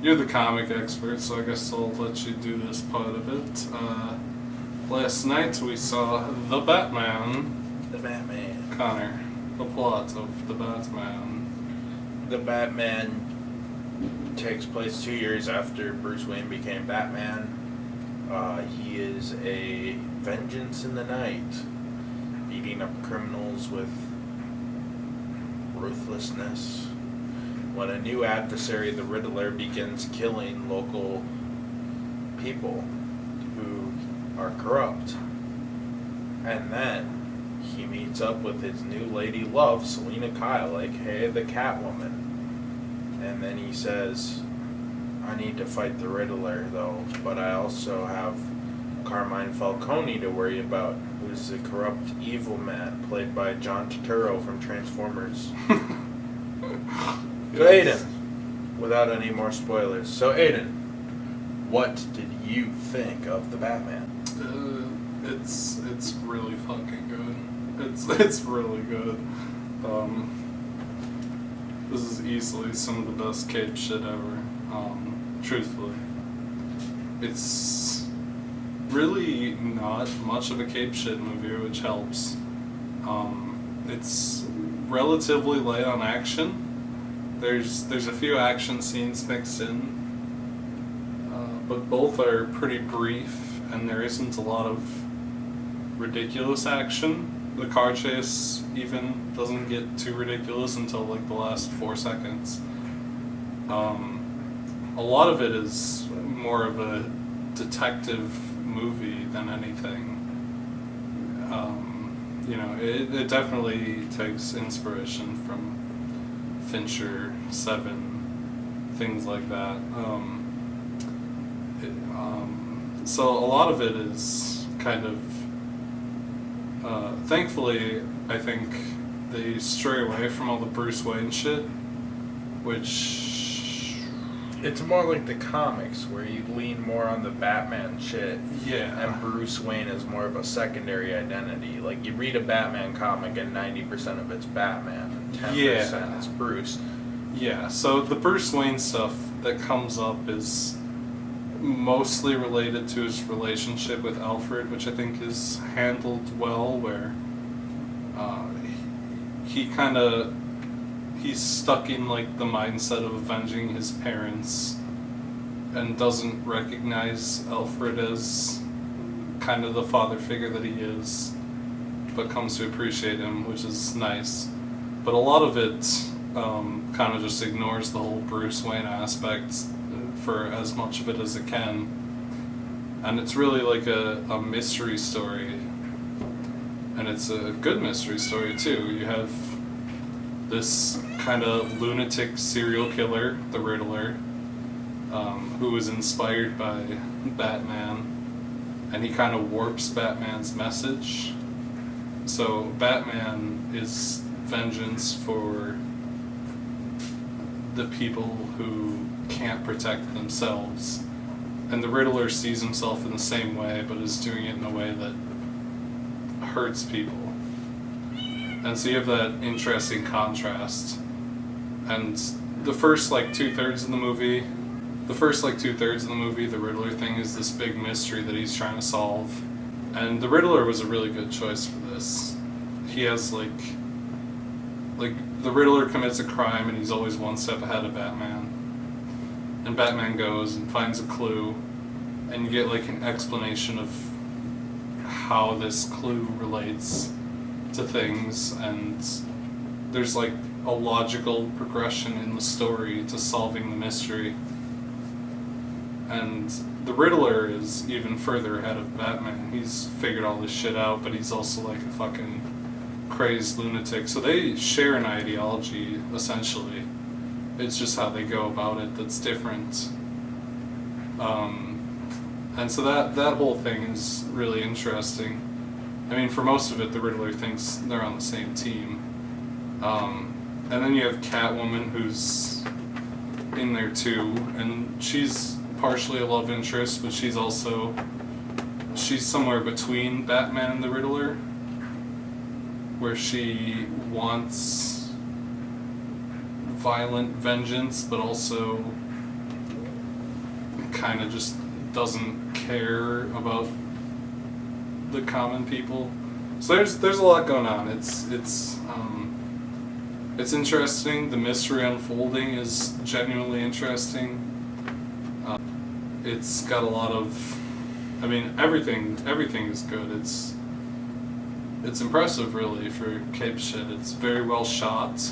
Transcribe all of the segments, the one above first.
you're the comic expert, so I guess I'll let you do this part of it. Last night we saw The Batman. The Batman. Connor, the plot of The Batman. The Batman takes place 2 years after Bruce Wayne became Batman. He is a vengeance in the night, beating up criminals with ruthlessness. When a new adversary, the Riddler, begins killing local people who are corrupt. And then he meets up with his new lady love, Selena Kyle, aka the Catwoman. And then he says, I need to fight the Riddler, though, but I also have Carmine Falcone to worry about, who's a corrupt evil man, played by John Turturro from Transformers. So Aiden, without any more spoilers, what did you think of the Batman? It's really fucking good. It's really good. This is easily some of the best cape shit ever. Truthfully, it's really not much of a cape shit movie, which helps. It's relatively light on action. There's a few action scenes mixed in, but both are pretty brief, and there isn't a lot of ridiculous action. The car chase even doesn't get too ridiculous until like the last 4 seconds. A lot of it is more of a detective movie than anything. It definitely takes inspiration from Fincher, Seven, things like that. So a lot of it is kind of, thankfully, I think they stray away from all the Bruce Wayne shit, which... It's more like the comics, where you lean more on the Batman shit. Yeah. And Bruce Wayne is more of a secondary identity. Like, you read a Batman comic and 90% of it's Batman, and 10% is Bruce. Yeah, so the Bruce Wayne stuff that comes up is mostly related to his relationship with Alfred, which I think is handled well, where he's stuck in like the mindset of avenging his parents and doesn't recognize Alfred as kind of the father figure that he is, but comes to appreciate him, which is nice. But a lot of it kind of just ignores the whole Bruce Wayne aspect for as much of it as it can. And it's really like a mystery story. And it's a good mystery story too. You have this kind of lunatic serial killer, the Riddler, who was inspired by Batman, and he kind of warps Batman's message. So Batman is vengeance for the people who can't protect themselves, and the Riddler sees himself in the same way, but is doing it in a way that hurts people. And so you have that interesting contrast. And the first like two-thirds of the movie, the Riddler thing is this big mystery that he's trying to solve. And the Riddler was a really good choice for this. He has like the Riddler commits a crime and he's always one step ahead of Batman. And Batman goes and finds a clue, and you get like an explanation of how this clue relates to things, and there's like a logical progression in the story to solving the mystery. And the Riddler is even further ahead of Batman. He's figured all this shit out, but he's also like a fucking crazed lunatic. So they share an ideology, essentially. It's just how they go about it that's different. And so that whole thing is really interesting. I mean, for most of it, the Riddler thinks they're on the same team. And then you have Catwoman, who's in there too, and she's partially a love interest, but she's somewhere between Batman and the Riddler, where she wants violent vengeance, but also kind of just doesn't care about the common people. So there's a lot going on. It's interesting. The mystery unfolding is genuinely interesting. It's got a lot of, I mean, everything is good. It's impressive, really, for Cape shit. It's very well shot.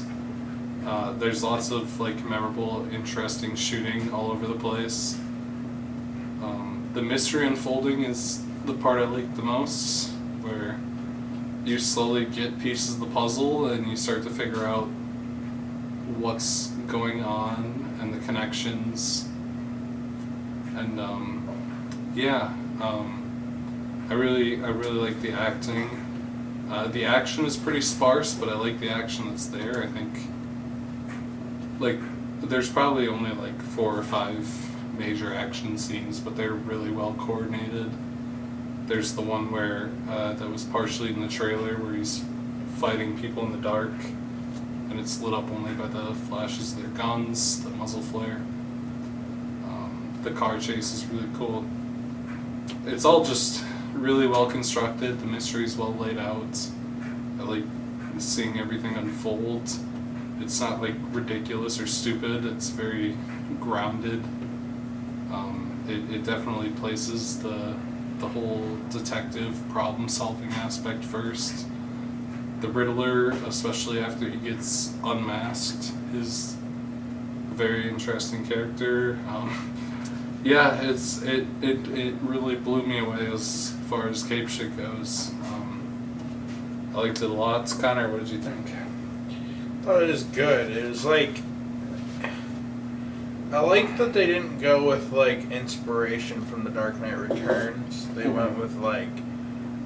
There's lots of like memorable, interesting shooting all over the place. The mystery unfolding is the part I like the most, where you slowly get pieces of the puzzle and you start to figure out what's going on and the connections. And I really like the acting. The action is pretty sparse, but I like the action that's there. I think like there's probably only like 4 or 5 major action scenes, but they're really well coordinated. There's the one where that was partially in the trailer where he's fighting people in the dark, and it's lit up only by the flashes of their guns, the muzzle flare. The car chase is really cool. It's all just really well constructed. The mystery's well laid out. I like seeing everything unfold. It's not like ridiculous or stupid. It's very grounded. It definitely places the whole detective problem-solving aspect first. The Riddler, especially after he gets unmasked, is a very interesting character. Yeah, it really blew me away as far as Cape shit goes. I liked it a lot. Connor, what did you think? I thought it was good. It was like, I like that they didn't go with like inspiration from The Dark Knight Returns. They went with like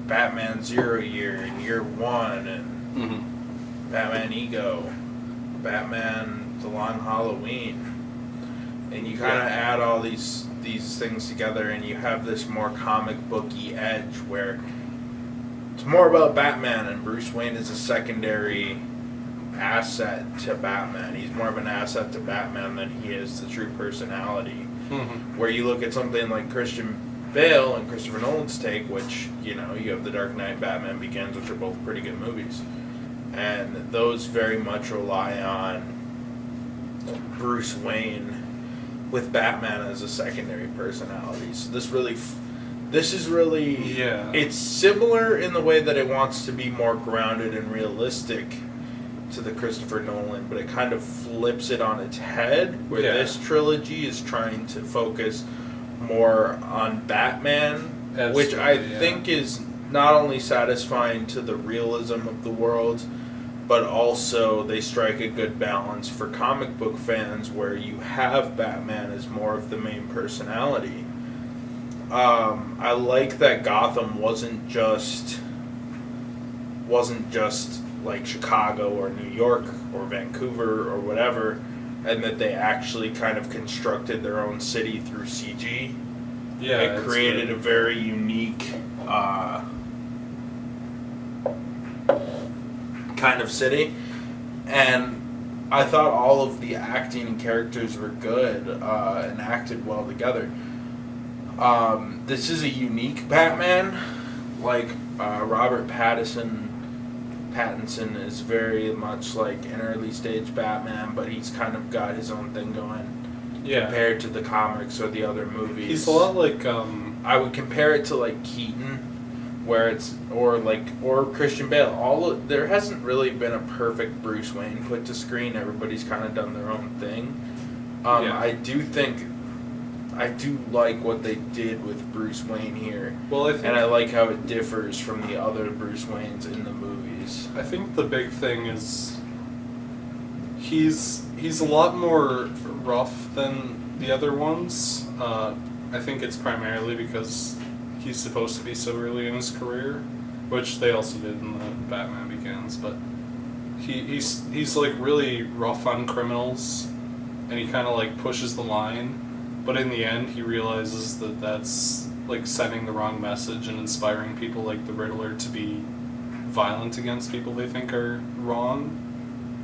Batman 0 Year and Year 1 and Batman Ego, Batman The Long Halloween. And you kind of add all these things together, and you have this more comic booky edge where it's more about Batman, and Bruce Wayne is a secondary asset to Batman. He's more of an asset to Batman than he is the true personality. Where you look at something like Christian Bale and Christopher Nolan's take, which, you know, you have The Dark Knight and Batman Begins, which are both pretty good movies. And those very much rely on Bruce Wayne with Batman as a secondary personality. So this is really it's similar in the way that it wants to be more grounded and realistic to the Christopher Nolan, but it kind of flips it on its head, where this trilogy is trying to focus more on Batman, which I think is not only satisfying to the realism of the world, but also they strike a good balance for comic book fans where you have Batman as more of the main personality. I like that Gotham wasn't just like Chicago or New York or Vancouver or whatever, and that they actually kind of constructed their own city through CG. Yeah, it created a very unique kind of city, and I thought all of the acting and characters were good and acted well together. This is a unique Batman. Like Robert Pattinson is very much like an early stage Batman, but he's kind of got his own thing going compared to the comics or the other movies. He's a lot like I would compare it to like Keaton, where it's or Christian Bale. There hasn't really been a perfect Bruce Wayne put to screen. Everybody's kind of done their own thing. I do like what they did with Bruce Wayne here. Well, and I like how it differs from the other Bruce Waynes in the movies. I think the big thing is he's a lot more rough than the other ones. I think it's primarily because he's supposed to be so early in his career, which they also did in the Batman Begins. But he's like really rough on criminals, and he kind of like pushes the line. But in the end, he realizes that that's like sending the wrong message and inspiring people like the Riddler to be violent against people they think are wrong.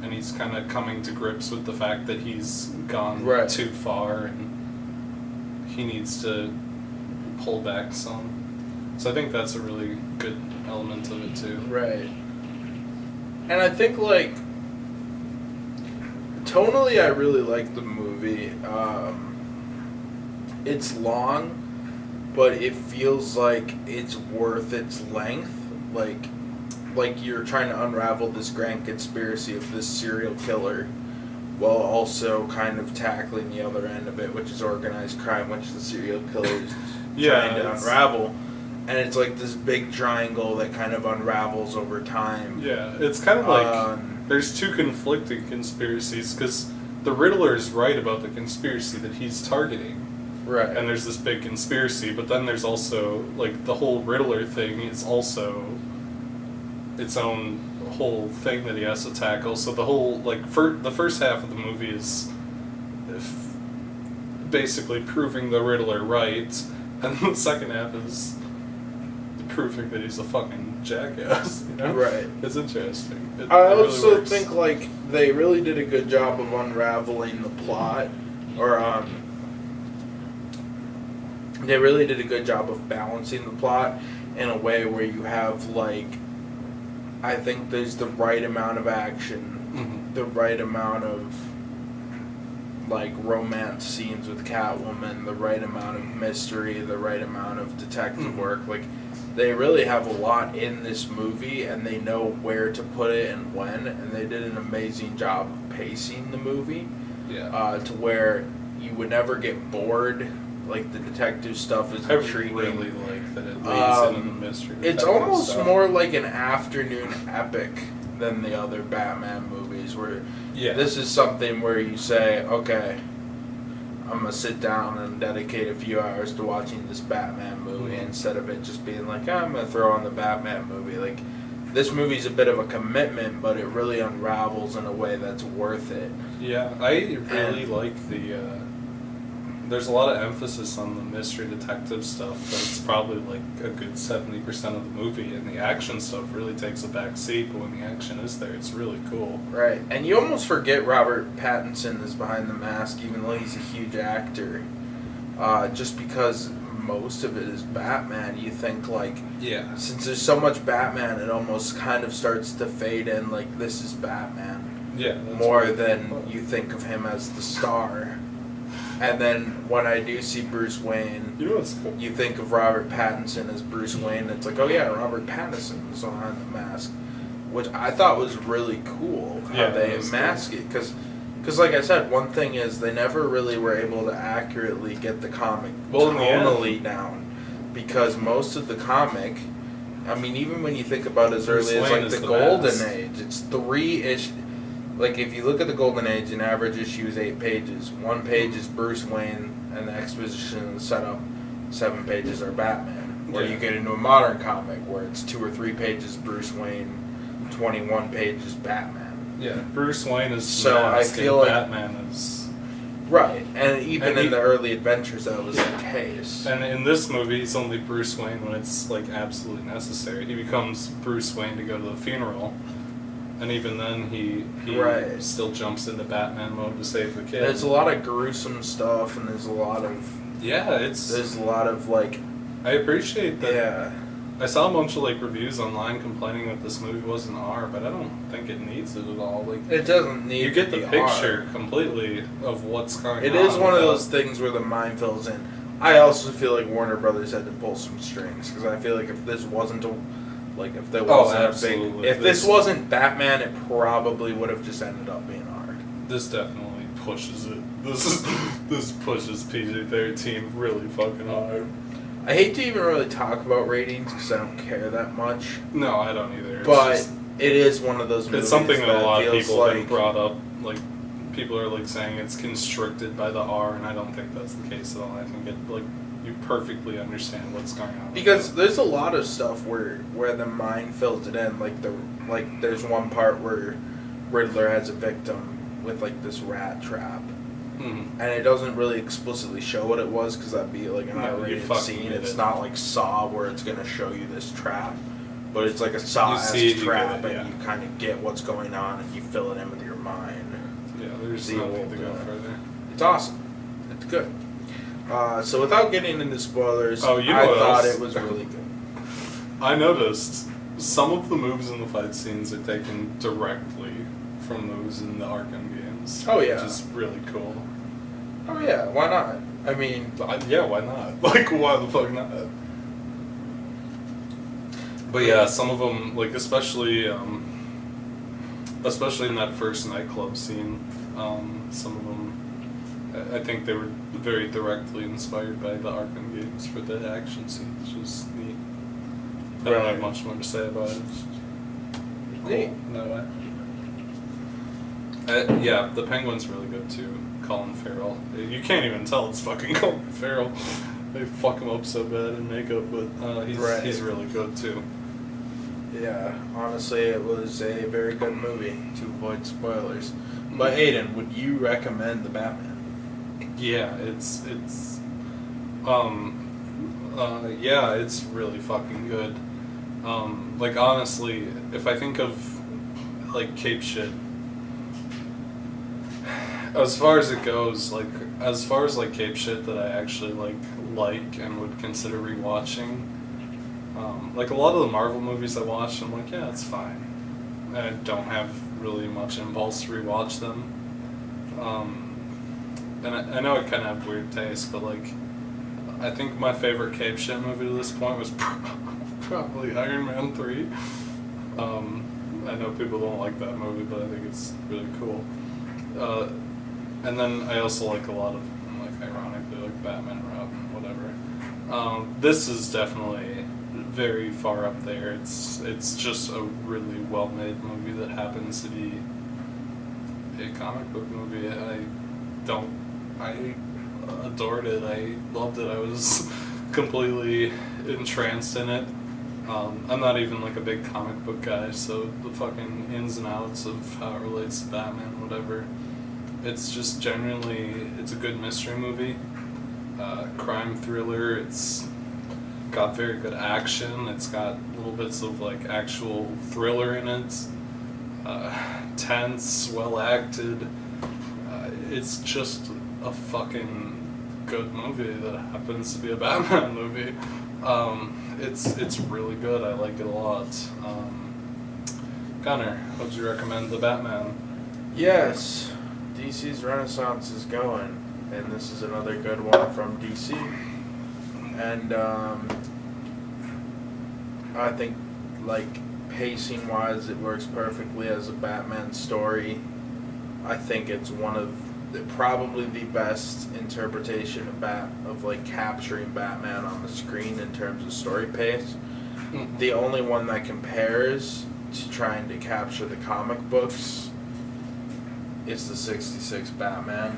And he's kind of coming to grips with the fact that he's gone too far, and he needs to pull back some. So I think that's a really good element of it too. Right. And I think, like, tonally I really like the movie. It's long, but it feels like it's worth its length. Like you're trying to unravel this grand conspiracy of this serial killer while also kind of tackling the other end of it, which is organized crime, which the serial killer is trying to unravel. And it's like this big triangle that kind of unravels over time. Yeah, it's kind of like there's two conflicting conspiracies, because the Riddler is right about the conspiracy that he's targeting. Right. And there's this big conspiracy, but then there's also, like, the whole Riddler thing is also its own whole thing that he has to tackle. So the whole, like, the first half of the movie is basically proving the Riddler right, and the second half is proving that he's a fucking jackass, you know? Right. It's interesting. I really also works. think, like, they really did a good job of unraveling the plot, or, they really did a good job of balancing the plot in a way where you have, like, I think there's the right amount of action, the right amount of, like, romance scenes with Catwoman, the right amount of mystery, the right amount of detective work. Like, they really have a lot in this movie, and they know where to put it and when, and they did an amazing job of pacing the movie. Yeah. To where you would never get bored. Like, the detective stuff is intriguing. I really like that it leads into the mystery. It's almost more like an afternoon epic than the other Batman movies, where this is something where you say, okay, I'm going to sit down and dedicate a few hours to watching this Batman movie, instead of it just being like, I'm going to throw on the Batman movie. Like, this movie's a bit of a commitment, but it really unravels in a way that's worth it. Yeah, I really like the... there's a lot of emphasis on the mystery detective stuff, but it's probably like a good 70% of the movie, and the action stuff really takes a back seat, but when the action is there, it's really cool. Right, and you almost forget Robert Pattinson is behind the mask, even though he's a huge actor. Just because most of it is Batman, you think, like, since there's so much Batman, it almost kind of starts to fade in, like, this is Batman. Yeah. More than you think of him as the star. And then when I do see Bruce Wayne, you know what's cool? You think of Robert Pattinson as Bruce Wayne. It's like, oh yeah, Robert Pattinson is behind the mask, which I thought was really cool how they mask it. Because like I said, one thing is they never really were able to accurately get the comic tonally down, because most of the comic, I mean, even when you think about as early as like the Golden Age, it's 3-ish. Like, if you look at the Golden Age, an average issue is 8 pages. 1 page is Bruce Wayne, and the exposition and the setup. 7 pages are Batman. Where you get into a modern comic, where it's 2 or 3 pages Bruce Wayne, 21 pages Batman. Yeah, Bruce Wayne is so I feel like Batman is... Right, and even in the early adventures, that was the case. And in this movie, he's only Bruce Wayne when it's, like, absolutely necessary. He becomes Bruce Wayne to go to the funeral. And even then, he still jumps into Batman mode to save the kid. There's a lot of gruesome stuff, and there's a lot of... There's a lot of, like... I appreciate that. Yeah. I saw a bunch of, like, reviews online complaining that this movie wasn't R, but I don't think it needs it at all. Like, it doesn't need You get the R. picture completely of what's going on. It is one of those things where the mind fills in. I also feel like Warner Brothers had to pull some strings, because I feel like if this wasn't if there wasn't if this wasn't Batman, it probably would have just ended up being R. This definitely pushes it. This pushes PG-13 really fucking hard. I hate to even really talk about ratings because I don't care that much. No, I don't either. But it is one of those movies. It's something that a lot of people like, have brought up. Like, people are like saying it's constricted by the R, and I don't think that's the case at all. I think it you perfectly understand what's going on. Because there's a lot of stuff where the mind fills it in. Like there's one part where Riddler has a victim with like this rat trap. Mm-hmm. And it doesn't really explicitly show what it was, because that'd be like an R-rated scene. It's not like Saw where it's going to show you this trap, but it's like a Saw-esque trap, and you kind of get what's going on, and you fill it in with your mind. Yeah, there's no need to go further. It's awesome. It's good. So without getting into spoilers, Oh, you know I what thought else? it was really good. I noticed some of the moves in the fight scenes are taken directly from those in the Arkham games. Oh, yeah. Which is really cool. Oh yeah, why not? I mean, Yeah, why not? Like, why the fuck not? But yeah, some of them, like, especially in that first nightclub scene, some of them, I think they were very directly inspired by the Arkham games for the action scenes, which is neat. I don't have much more to say about it. It's cool Neat. in that way. Yeah, the Penguin's really good too. Colin Farrell. You can't even tell it's fucking Colin Farrell. They fuck him up so bad in makeup, but he's really good too. yeah, honestly, it was a very good movie to avoid spoilers. But Aiden, would you recommend The Batman? Yeah, it's really fucking good. Like, honestly, if I think of like cape shit, as far as it goes, like as far as like cape shit that I actually like and would consider rewatching, like a lot of the Marvel movies I watch, I'm like, yeah, it's fine. I don't have really much impulse to rewatch them. And I know I kind of have weird taste, but like, I think my favorite cape shit movie to this point was probably Iron Man 3. I know people don't like that movie, but I think it's really cool. And then I also like a lot of, like, ironically, like Batman and Robin, whatever. This is definitely very far up there. It's just a really well-made movie that happens to be a comic book movie. I adored it. I loved it. I was completely entranced in it. I'm not even like a big comic book guy, so the fucking ins and outs of how it relates to Batman, whatever. It's just genuinely, it's a good mystery movie, crime thriller. It's got very good action. It's got little bits of like actual thriller in it. Tense, well acted. It's just a fucking good movie that happens to be a Batman movie. It's really good. I like it a lot. Connor, would you recommend The Batman? Yes, DC's Renaissance is going, and this is another good one from DC. And I think, like, pacing-wise, it works perfectly as a Batman story. I think it's one of probably the best interpretation of like capturing Batman on the screen in terms of story pace. The only one that compares to trying to capture the comic books is the '66 Batman,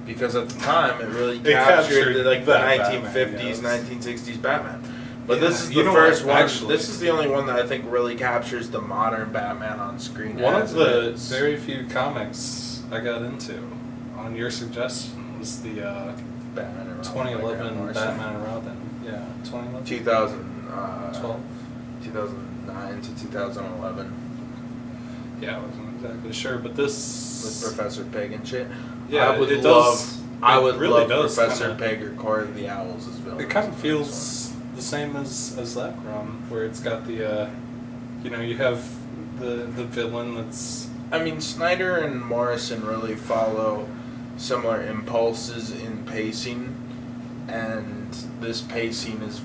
because at the time it really captured the 1950s, Batman, 1960s Batman. But yeah, this is the first one. Actually, this is the only one that I think really captures the modern Batman on screen. One of the very few comics I got into, on your suggestion, was the Batman and Robin, 2011 Batman and Robin. Yeah, 2011. 2012. 2009 to 2011. Yeah, I wasn't exactly sure, but this With Professor Pig and shit. Yeah, I would it love. does. I would really love does Professor kinda, Pig or Court of the Owls as villains. It kind of feels the same as that run, where it's got the, you have the villain that's. I mean, Snyder and Morrison really follow similar impulses in pacing, and this pacing is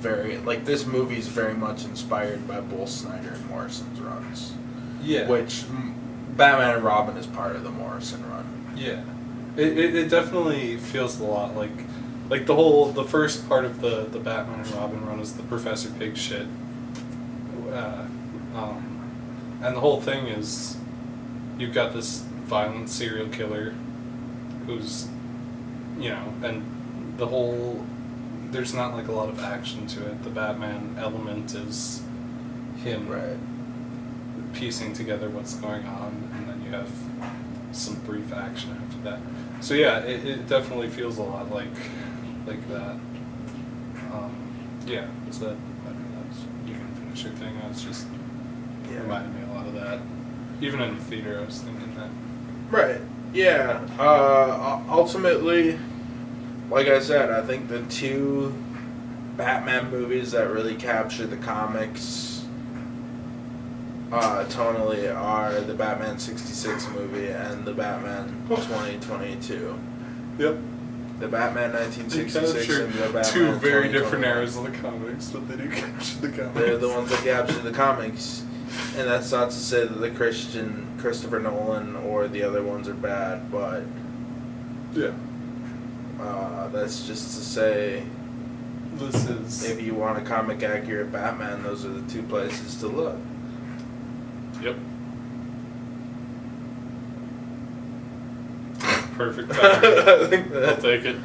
this movie is very much inspired by both Snyder and Morrison's runs. Yeah. Which Batman and Robin is part of the Morrison run. Yeah. It definitely feels a lot like the first part of the Batman and Robin run is the Professor Pig shit. And the whole thing is you've got this violent serial killer who's, and the whole, there's not like a lot of action to it. The Batman element is him piecing together what's going on, and then you have some brief action after that. So yeah, it definitely feels a lot like that. Yeah, so that, you can finish your thing. I was just reminded me a lot of that. Even in the theater, I was thinking that. Right. Yeah. Ultimately, like I said, I think the two Batman movies that really capture the comics tonally are the Batman 66 movie and the Batman 2022. Yep. The Batman 1966 and the Batman two very 2021. different eras of the comics, but they do capture the comics. They're the ones that capture the comics. And that's not to say that the Christopher Nolan or the other ones are bad, but yeah. That's just to say, This is... if you want a comic accurate Batman, those are the two places to look. Yep. Perfect timing. I think that, I'll take it.